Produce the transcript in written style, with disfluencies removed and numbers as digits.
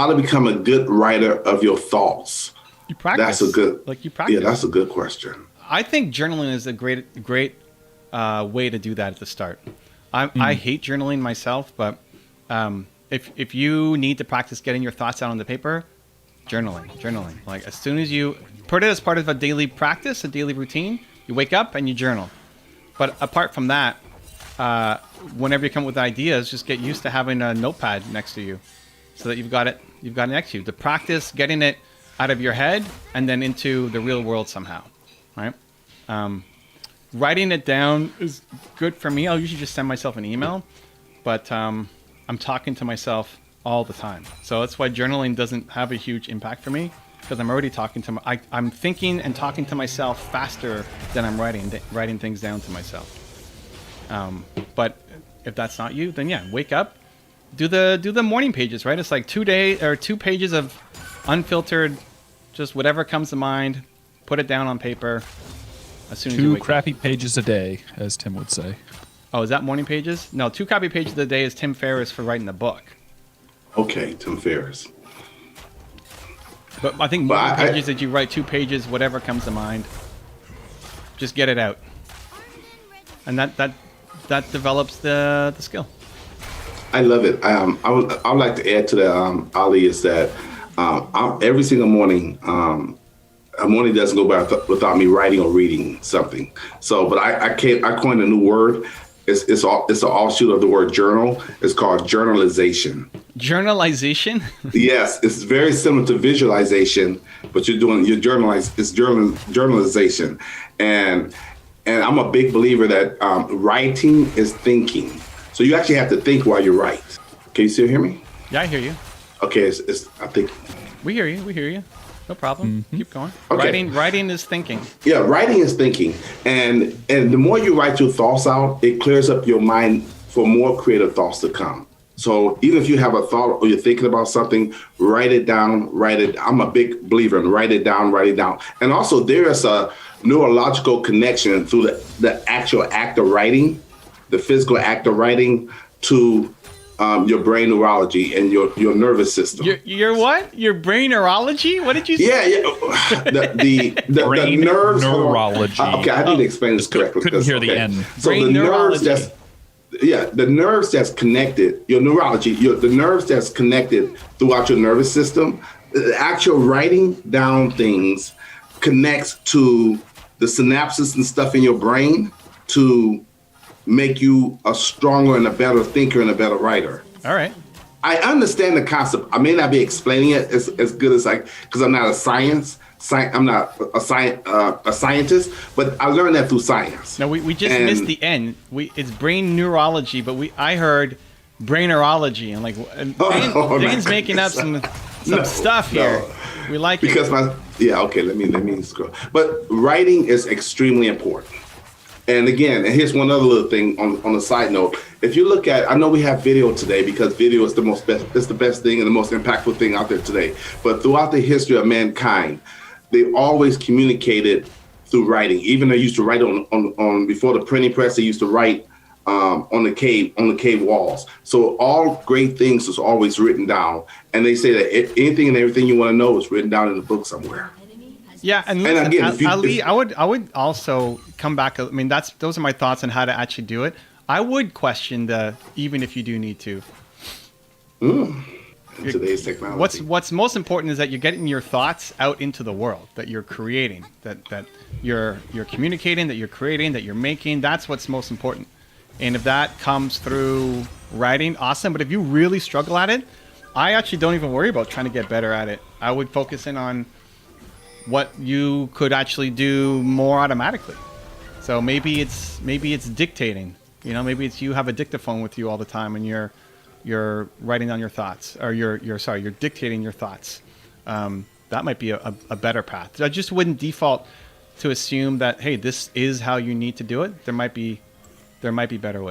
how to become a good writer of your thoughts. You practice. That's a good. Like you practice. Yeah, that's a good question. I think journaling is a great way to do that at the start. I hate journaling myself, but if you need to practice getting your thoughts out on the paper, journaling. Like as soon as you put it as part of a daily practice, a daily routine, you wake up and you journal. But apart from that, whenever you come up with ideas, just get used to having a notepad next to you, so that you've got it next to you. To practice getting it out of your head and then into the real world somehow, right? Writing it down is good for me. I'll usually just send myself an email, but I'm talking to myself all the time. So that's why journaling doesn't have a huge impact for me, because I'm already talking to I'm thinking and talking to myself faster than I'm writing things down to myself. But if that's not you, then yeah, wake up, do the morning pages, right? It's like 2 pages of unfiltered, just whatever comes to mind, put it down on paper. As soon as you wake up. 2 crappy pages a day, as Tim would say. Oh, is that morning pages? No, 2 copy pages a day is Tim Ferriss for writing the book. Okay, Tim Ferriss. But I think morning pages that you write 2 pages, whatever comes to mind. Just get it out. And that develops the skill. I love it. I would like to add to that, Ali, is that every single morning, a morning doesn't go by without me writing or reading something. So, but I coined a new word. It's an offshoot of the word journal. It's called journalization. Journalization? Yes, it's very similar to visualization, but it's journalization. And I'm a big believer that writing is thinking. So you actually have to think while you write. Can you still hear me? Yeah, I hear you. Okay, I think we hear you. No problem. Keep going. Okay. Writing is thinking. Yeah, writing is thinking. And the more you write your thoughts out, it clears up your mind for more creative thoughts to come. So even if you have a thought or you're thinking about something, write it down, I'm a big believer in write it down. And also there is a neurological connection through the actual act of writing, the physical act of writing, to your brain neurology and your nervous system. Your what? Your brain neurology? What did you say? Yeah. The brain nerves. neurology. Okay, I didn't explain this correctly. Couldn't hear the N. So brain the neurology. the nerves that's connected, your neurology, the nerves that's connected throughout your nervous system, the actual writing down things connects to the synapses and stuff in your brain to make you a stronger and a better thinker and a better writer. All right. I understand the concept. I may not be explaining it as good as because I'm not I'm not a scientist, but I learned that through science. No, we just missed the N. It's brain neurology, but I heard brainerology, and Dane's making up some stuff here. We like because it. Okay. Let me scroll. But writing is extremely important. And again, and here's one other little thing on a side note. If you look at, I know we have video today because video is the best thing and the most impactful thing out there today. But throughout the history of mankind, they always communicated through writing. Even they used to write on before the printing press, they used to write on the cave walls. So all great things was always written down. And they say that anything and everything you want to know is written down in a book somewhere. Yeah, and again, Ali, I would also come back. I mean, those are my thoughts on how to actually do it. I would question even if you do need to. Today's technology. What's most important is that you're getting your thoughts out into the world, that you're creating, that you're communicating, that you're creating, that you're making. That's what's most important. And if that comes through writing, awesome. But if you really struggle at it, I actually don't even worry about trying to get better at it. I would focus in on what you could actually do more automatically. So maybe it's dictating. Maybe it's you have a dictaphone with you all the time and you're writing down your thoughts, or you're dictating your thoughts. That might be a better path. I just wouldn't default to assume that, hey, this is how you need to do it. There might be better ways.